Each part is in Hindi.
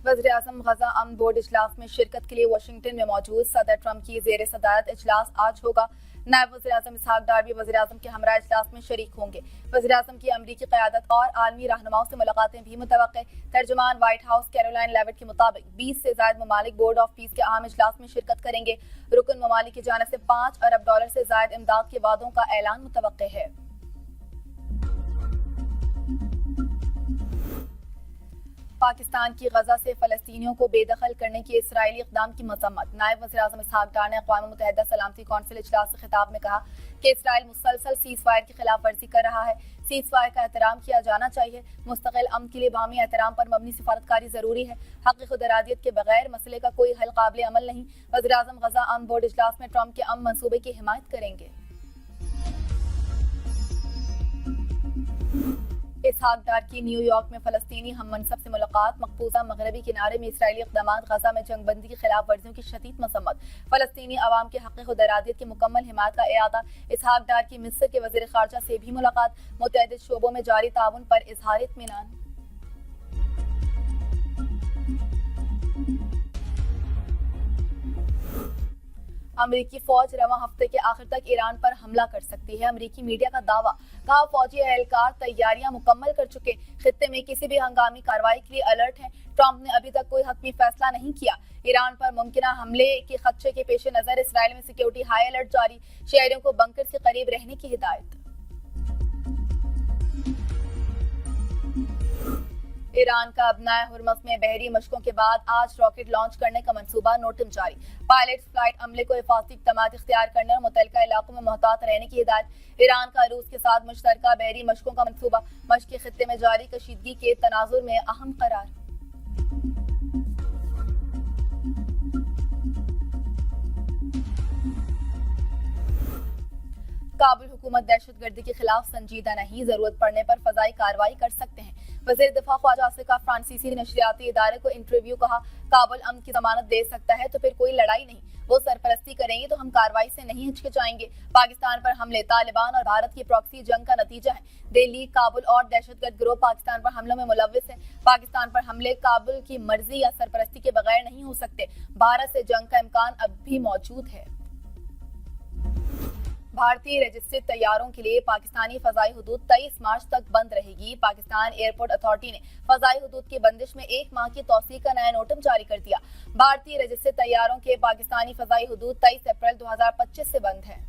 वज़ीर-ए-आज़म गजा अमन बोर्ड इजलास में शिरकत के लिए वाशिंगटन में मौजूद। सदर ट्रंप की ज़ेर सदारत इजलास आज होगा। नायब वज़ीर-ए-आज़म इसहाक डार भी वज़ीर-ए-आज़म के हमरा इजलास में शरीक होंगे। वज़ीर-ए-आज़म की अमरीकी क़यादत और आलमी रहनुमाओं से मुलाकातें भी मुतवक्के। तर्जुमान व्हाइट हाउस कैरोलाइन लेविट के मुताबिक 20 से ज़ायद ममालिक बोर्ड ऑफ पीस के अहम इजलास में शिरकत करेंगे। रुकन ममालिक की जानिब से $5 अरब से ज़ायद इमदाद के वादों का ऐलान मुतवक्के है। पाकिस्तान की गजा से फ़लस्तीनियों को बेदखल करने के इसराइली इक़दाम की मज़म्मत। नायब वज़ीर-ए-आज़म इसहाक डार ने अक़वाम मुत्तहिदा सलामती कौंसिल इजलास से खिताब में कहा कि इसराइल मुसलसल सीज़ फायर की खिलाफ वर्जी कर रहा है। सीज़ फायर का एहतराम किया जाना चाहिए। मुस्तक़िल अमन के लिए बाहमी एहतराम पर मबनी सिफारतकारी ज़रूरी है। हक़ खुद इरादियत के बगैर मसले का कोई हल काबिल अमल नहीं। वज़ीर-ए-आज़म गजा अमन बोर्ड इजलास में ट्रंप के अमन मंसूबे की हिमायत करेंगे। इसहाक डार की न्यूयॉर्क में फ़लस्तीनी हम मनसब से मुलाकात। मकबूजा मगरबी किनारे में इसराइली इक़दामात, गजा में जंगबंदी की खिलाफ वर्जियों की शदीद मसम्मत। फ़लस्तीनी अवाम के हक़ खुद इरादियत की मुकम्मल हिमायत का इरादा। इसहाक डार की मिस्र के वज़ीर ख़ारजा से भी मुलाकात। मुतअद्दिद शोबों में जारी ताउन पर इज़हार इत्मीनान। अमरीकी फौज रवां हफ्ते के आखिर तक ईरान पर हमला कर सकती है। अमरीकी मीडिया का दावा। कहा फौजी एहलकार तैयारियां मुकम्मल कर चुके, खित्ते में किसी भी हंगामी कार्रवाई के लिए अलर्ट हैं। ट्रंप ने अभी तक कोई हतमी फैसला नहीं किया। ईरान पर मुमकिना हमले के खदशे के पेश नजर इसराइल में सिक्योरिटी हाई अलर्ट जारी। शहरियों को बंकर के करीब रहने की हिदायत। ईरान का अबनाए हुर्मस में बहरी मशकों के बाद आज रॉकेट लॉन्च करने का मंसूबा। नोटिस जारी। पायलट्स फ्लाइट अमले को हिफाजती इक़दामात इख्तियार करने और मुतल्लिका इलाकों में मोहतात रहने की हिदायत। ईरान का रूस के साथ मुश्तरका बहरी मशकों का मंसूबा। मशक़ी खित्ते में जारी कशीदगी के तनाजुर में अहम करार। काबुल हुकूमत दहशतगर्दी के खिलाफ संजीदा नहीं, जरूरत पड़ने पर फजाई कार्रवाई कर सकते हैं। वज़ीर दिफा ख्वाजा आसिफ फ्रांसीसी नशरियाती इदारे को इंटरव्यू। कहा काबुल अमन की जमानत दे सकता है तो फिर कोई लड़ाई नहीं, वो सरपरस्ती करेंगे तो हम कार्रवाई से नहीं हिचकिचाएंगे। पाकिस्तान पर हमले तालिबान और भारत की प्रॉक्सी जंग का नतीजा है। दिल्ली, काबुल और दहशतगर्द गिरोह पाकिस्तान पर हमलों में मुलव्विस है। पाकिस्तान पर हमले काबुल की मर्जी या सरपरस्ती के बगैर नहीं हो सकते। भारत से जंग का इम्कान अब भी मौजूद है। भारतीय रजिस्ट्रेड तैयारों के लिए पाकिस्तानी फजाई हुदूद 23 मार्च तक बंद रहेगी। पाकिस्तान एयरपोर्ट अथॉरिटी ने फजाई हुदूद की बंदिश में 1 माह की तौसीह का नया नोटिस जारी कर दिया। भारतीय रजिस्ट्रेड तैयारों के पाकिस्तानी फजाई हुदूद 23 अप्रैल 2025 से बंद है।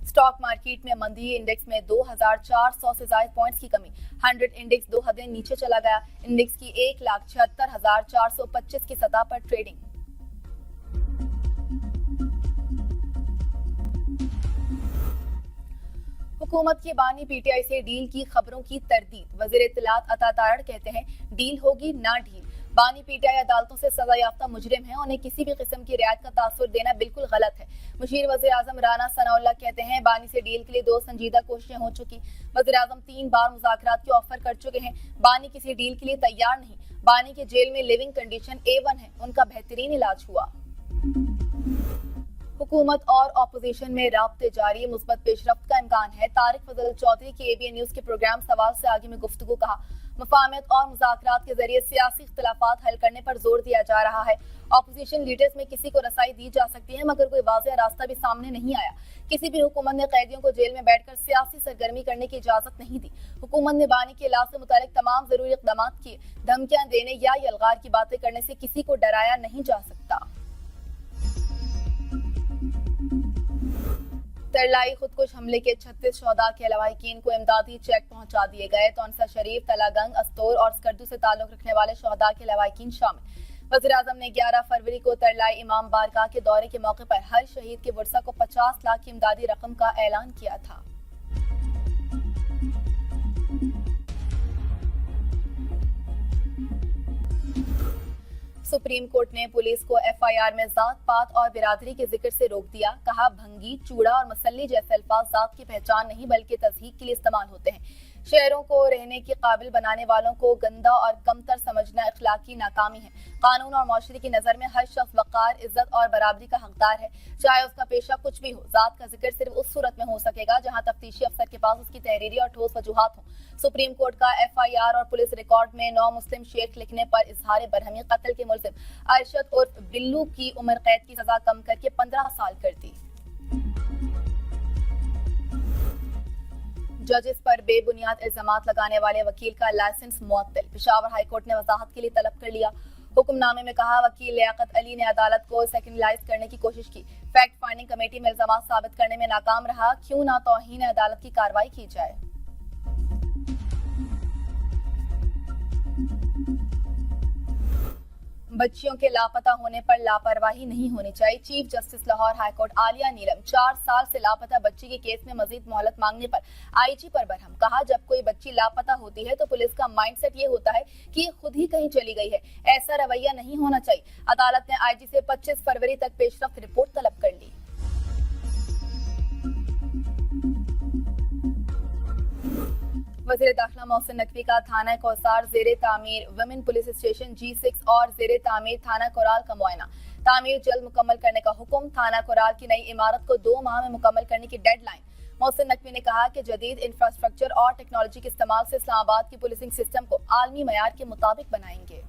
स्टॉक मार्केट में मंदी। इंडेक्स में 2400 से ज्यादा पॉइंट्स की कमी। 100 इंडेक्स 2 हदें नीचे चला गया। इंडेक्स की 1,76,425 की सतह पर ट्रेडिंग। हुकूमत की बानी पीटीआई से डील की खबरों की तरदीद। वज़ीर इत्तलात अता तारड़ कहते हैं डील होगी ना ढील। बानी पीटीआई अदालतों से सजा याफ्ता मुजरिम है, उन्हें किसी भी किस्म की रियायत का तासुर देना बिल्कुल गलत है। मुशीर वज़ीर आज़म राना सनाउल्लाह कहते हैं बानी से डील के लिए 2 संजीदा कोशिशें हो चुकी। वज़ीर आज़म 3 बार मुज़ाकरात की ऑफर कर चुके हैं। बानी किसी डील के लिए तैयार नहीं। बानी के जेल में लिविंग कंडीशन A1 है, उनका बेहतरीन इलाज हुआ। हुकूमत और अपोजिशन में राब्ते जारी। मुस्बत पेशरफ्त का इम्कान है। तारिक फजल चौधरी के ABN न्यूज के प्रोग्राम सवाल से आगे में गुफ्तगू। कहा मुफाहमत और मुज़ाकरात के जरिए सियासी इख्तिलाफात हल करने पर जोर दिया जा रहा है। अपोजिशन लीडर्स में किसी को रसाई दी जा सकती है, मगर कोई वाज़ेह रास्ता भी सामने नहीं आया। किसी भी हुकूमत ने कैदियों को जेल में बैठकर सियासी सरगर्मी करने की इजाजत नहीं दी। हुकूमत ने बानी के इलाज से मुतालिक तमाम जरूरी इक़दामात किए। धमकियां देने या यलगार की बातें करने से किसी को डराया नहीं जा सकता। तरलाई खुदकुश हमले के 36 शोहदा के लवाहिकीन को इमदादी चेक पहुंचा दिए गए। तौनसा शरीफ, तलागंग, अस्तोर और स्कर्दू से ताल्लुक रखने वाले शोहदा के लवाहिकीन शामिल। वज़ीर आज़म ने 11 फरवरी को तरलाई इमाम बारगाह के दौरे के मौके पर हर शहीद के वर्सा को 50 लाख की इमदादी रकम का ऐलान किया था। सुप्रीम कोर्ट ने पुलिस को FIR में जात पात और बिरादरी के जिक्र से रोक दिया। कहा भंगी, चूड़ा और मसल्ली जैसे अल्फाज जात की पहचान नहीं बल्कि तज़हीक के लिए इस्तेमाल होते हैं। शहरों को रहने के काबिल बनाने वालों को गंदा और कमतर समझना अखलाकी नाकामी है। कानून और माशरे की नजर में हर शख्स वक़ार, इज्जत और बराबरी का हकदार है, चाहे उसका पेशा कुछ भी हो। जात का जिक्र सिर्फ उस सूरत में हो सकेगा जहां तफ्तीशी अफसर के पास उसकी तहरीरी और ठोस वजूहात हों। सुप्रीम कोर्ट का FIR और पुलिस रिकॉर्ड में 9 मुस्लिम शेख लिखने पर इजहार बरहमी कत्ल के मुलजिम अरशद उर्फ बिल्लू की उम्र कैद की सजा कम करके 15 साल कर दी। जजेस पर बेबुनियाद इल्जामात लगाने वाले वकील का लाइसेंस मुअत्तल। पेशावर हाईकोर्ट ने वजाहत के लिए तलब कर लिया। हुक्मनामे में कहा, वकील लियाकत अली ने अदालत को सेकेंडलाइज करने की कोशिश की। फैक्ट फाइंडिंग कमेटी में इल्जामात साबित करने में नाकाम रहा। क्यों ना तौहीन अदालत की कार्रवाई की जाए। बच्चियों के लापता होने पर लापरवाही नहीं होनी चाहिए। Chief justice Lahore high court Aalia Neelum 4 साल से लापता बच्ची के केस में मजीद मोहलत मांगने पर IG पर बरहम। कहा, जब कोई बच्ची लापता होती है तो पुलिस का माइंडसेट ये होता है कि खुद ही कहीं चली गई है। ऐसा रवैया नहीं होना चाहिए। अदालत ने IG से 25 फरवरी तक पेशरफ्त रिपोर्ट तलब कर ली। वज़ीर दाखिला मोहसिन नकवी का थाना कौसार ज़ेरे तामीर वुमेन पुलिस स्टेशन G6 और ज़ेरे तामीर थाना कोराल का मुआयना। तामीर जल्द मुकम्मल करने का हुक्म। थाना कोराल की नई इमारत को 2 माह में मुकम्मल करने की डेडलाइन। मोहसिन नकवी ने कहा कि जदीद इंफ्रास्ट्रक्चर और टेक्नोलॉजी के इस्तेमाल से इस्लामाबाद की पुलिसिंग सिस्टम को आलमी मयार के मुताबिक बनाएंगे।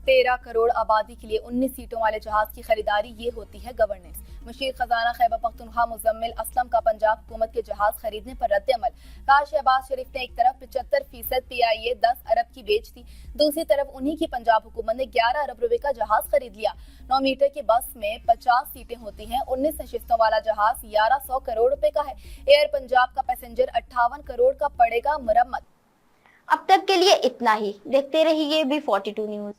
13 करोड़ आबादी के लिए 19 सीटों वाले जहाज की खरीदारी ये होती है गवर्नेंस। मुशीर खजाना खैबर पख्तूनख्वा मुजम्मिल असलम का पंजाब हुकूमत के जहाज खरीदने पर रद्द-ए-अमल। कहा, शहबाज शरीफ ने एक तरफ 75% PIA 10 अरब की बेच दी, दूसरी तरफ उन्हीं की पंजाब हुकूमत ने 11 अरब रुपए का जहाज खरीद लिया। 9 मीटर की बस में 50 सीटें होती हैं। 19 नशिस्तों वाला जहाज 1100 करोड़ रुपए का है। एयर पंजाब का पैसेंजर 58 करोड़ का पड़ेगा मुरम्मत। अब तक के लिए इतना ही। देखते रहिए B42 न्यूज।